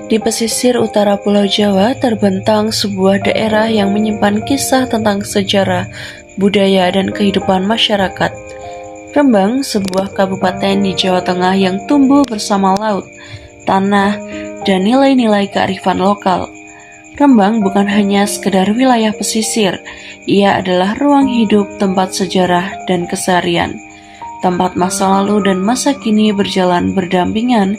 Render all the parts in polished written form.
Di pesisir utara Pulau Jawa terbentang sebuah daerah yang menyimpan kisah tentang sejarah, budaya, dan kehidupan masyarakat. Rembang, sebuah kabupaten di Jawa Tengah yang tumbuh bersama laut, tanah, dan nilai-nilai kearifan lokal. Rembang bukan hanya sekedar wilayah pesisir, ia adalah ruang hidup, tempat sejarah, dan keseharian. Tempat masa lalu dan masa kini berjalan berdampingan,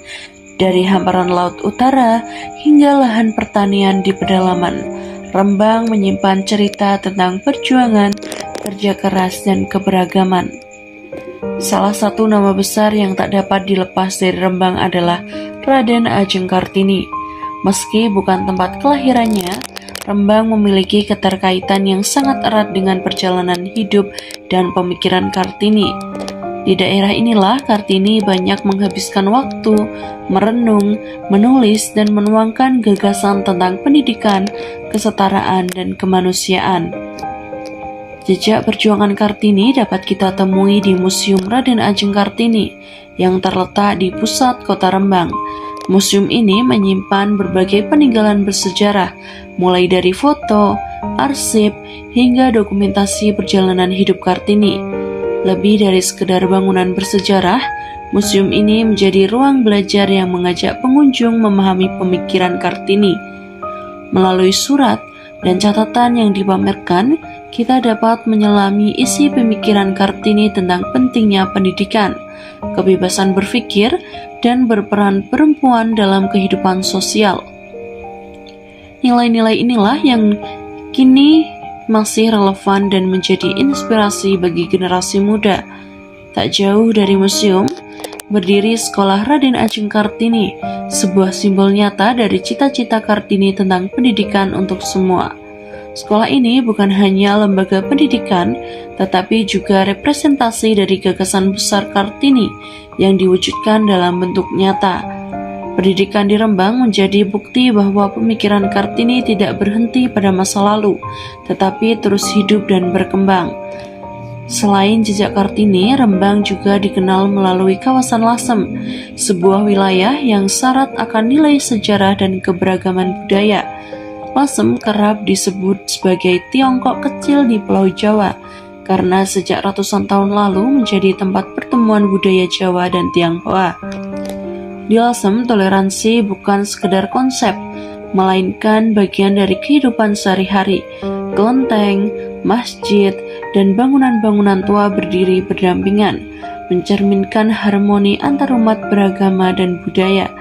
dari hamparan laut utara hingga lahan pertanian di pedalaman. Rembang menyimpan cerita tentang perjuangan, kerja keras, dan keberagaman. Salah satu nama besar yang tak dapat dilepas dari Rembang adalah Raden Ajeng Kartini. Meski bukan tempat kelahirannya, Rembang memiliki keterkaitan yang sangat erat dengan perjalanan hidup dan pemikiran Kartini. Di daerah inilah Kartini banyak menghabiskan waktu, merenung, menulis, dan menuangkan gagasan tentang pendidikan, kesetaraan, dan kemanusiaan. Jejak perjuangan Kartini dapat kita temui di Museum Raden Ajeng Kartini yang terletak di pusat kota Rembang. Museum ini menyimpan berbagai peninggalan bersejarah, mulai dari foto, arsip, hingga dokumentasi perjalanan hidup Kartini. Lebih dari sekedar bangunan bersejarah, museum ini menjadi ruang belajar yang mengajak pengunjung memahami pemikiran Kartini. Melalui surat dan catatan yang dipamerkan, kita dapat menyelami isi pemikiran Kartini tentang pentingnya pendidikan, kebebasan berpikir, dan berperan perempuan dalam kehidupan sosial. Nilai-nilai inilah yang kini masih relevan dan menjadi inspirasi bagi generasi muda. Tak jauh dari museum, berdiri Sekolah Raden Ajeng Kartini, sebuah simbol nyata dari cita-cita Kartini tentang pendidikan untuk semua. Sekolah ini bukan hanya lembaga pendidikan, tetapi juga representasi dari gagasan besar Kartini yang diwujudkan dalam bentuk nyata. Pendidikan di Rembang menjadi bukti bahwa pemikiran Kartini tidak berhenti pada masa lalu, tetapi terus hidup dan berkembang. Selain jejak Kartini, Rembang juga dikenal melalui kawasan Lasem, sebuah wilayah yang syarat akan nilai sejarah dan keberagaman budaya. Lasem kerap disebut sebagai Tiongkok kecil di Pulau Jawa, karena sejak ratusan tahun lalu menjadi tempat pertemuan budaya Jawa dan Tionghoa. Di Lasem, toleransi bukan sekedar konsep, melainkan bagian dari kehidupan sehari-hari. Kelenteng, masjid, dan bangunan-bangunan tua berdiri berdampingan, mencerminkan harmoni antar umat beragama dan budaya.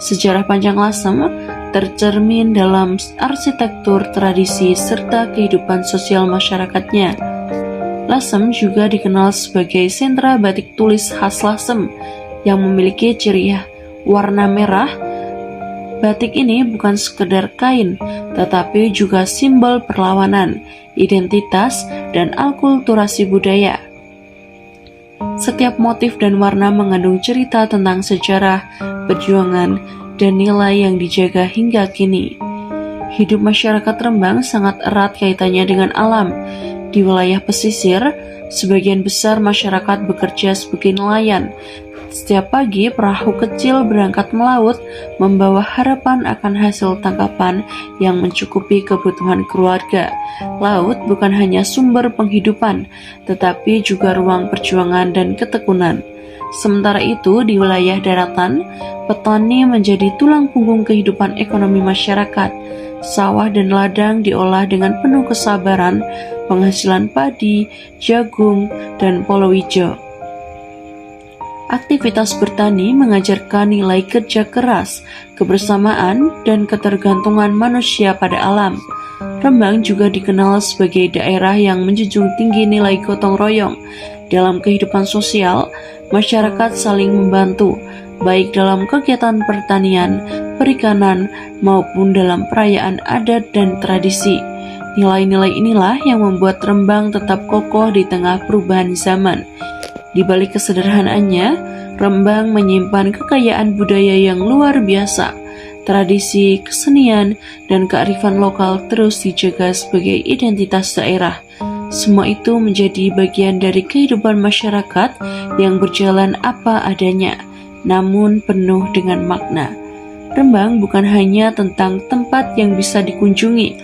Sejarah panjang Lasem tercermin dalam arsitektur, tradisi, serta kehidupan sosial masyarakatnya. Lasem juga dikenal sebagai sentra batik tulis khas Lasem yang memiliki ciri warna merah. Batik ini bukan sekedar kain, tetapi juga simbol perlawanan, identitas, dan akulturasi budaya. Setiap motif dan warna mengandung cerita tentang sejarah, perjuangan, dan nilai yang dijaga hingga kini. Hidup masyarakat Rembang sangat erat kaitannya dengan alam. Di wilayah pesisir, sebagian besar masyarakat bekerja sebagai nelayan. Setiap pagi, perahu kecil berangkat melaut, membawa harapan akan hasil tangkapan yang mencukupi kebutuhan keluarga. Laut bukan hanya sumber penghidupan, tetapi juga ruang perjuangan dan ketekunan. Sementara itu, di wilayah daratan, petani menjadi tulang punggung kehidupan ekonomi masyarakat. Sawah dan ladang diolah dengan penuh kesabaran, penghasilan padi, jagung, dan palawija. Aktivitas bertani mengajarkan nilai kerja keras, kebersamaan, dan ketergantungan manusia pada alam. Rembang juga dikenal sebagai daerah yang menjunjung tinggi nilai gotong royong. Dalam kehidupan sosial, masyarakat saling membantu, baik dalam kegiatan pertanian, perikanan, maupun dalam perayaan adat dan tradisi. Nilai-nilai inilah yang membuat Rembang tetap kokoh di tengah perubahan zaman. Di balik kesederhanaannya, Rembang menyimpan kekayaan budaya yang luar biasa. Tradisi, kesenian, dan kearifan lokal terus dijaga sebagai identitas daerah. Semua itu menjadi bagian dari kehidupan masyarakat yang berjalan apa adanya, namun penuh dengan makna. Rembang bukan hanya tentang tempat yang bisa dikunjungi,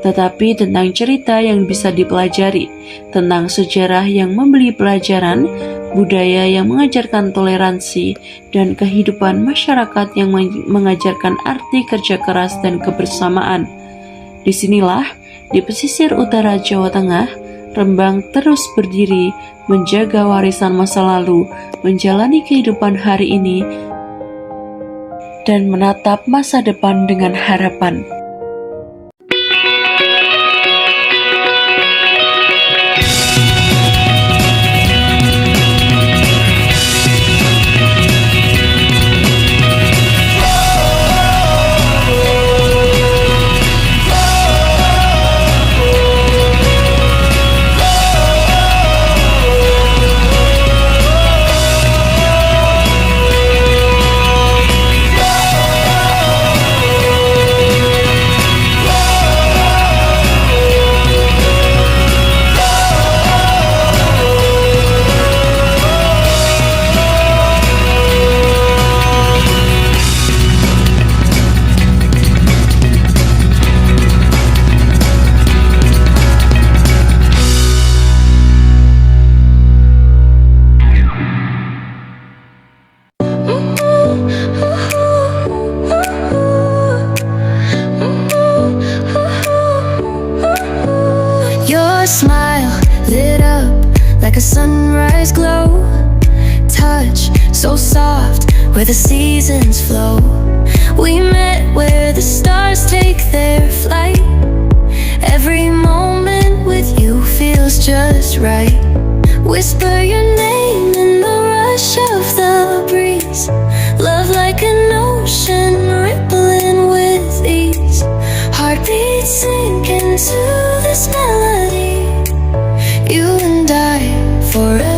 tetapi tentang cerita yang bisa dipelajari, tentang sejarah yang memberi pelajaran, budaya yang mengajarkan toleransi, dan kehidupan masyarakat yang mengajarkan arti kerja keras dan kebersamaan. Disinilah, di pesisir utara Jawa Tengah, Rembang terus berdiri, menjaga warisan masa lalu, menjalani kehidupan hari ini, dan menatap masa depan dengan harapan. Your smile lit up like a sunrise glow, touch so soft where the seasons flow. We met where the stars take their flight. Every moment with you feels just right. Whisper your name in the rush of the breeze. Love like an ocean rippling with ease. Heartbeats sink into this melody. You and I forever.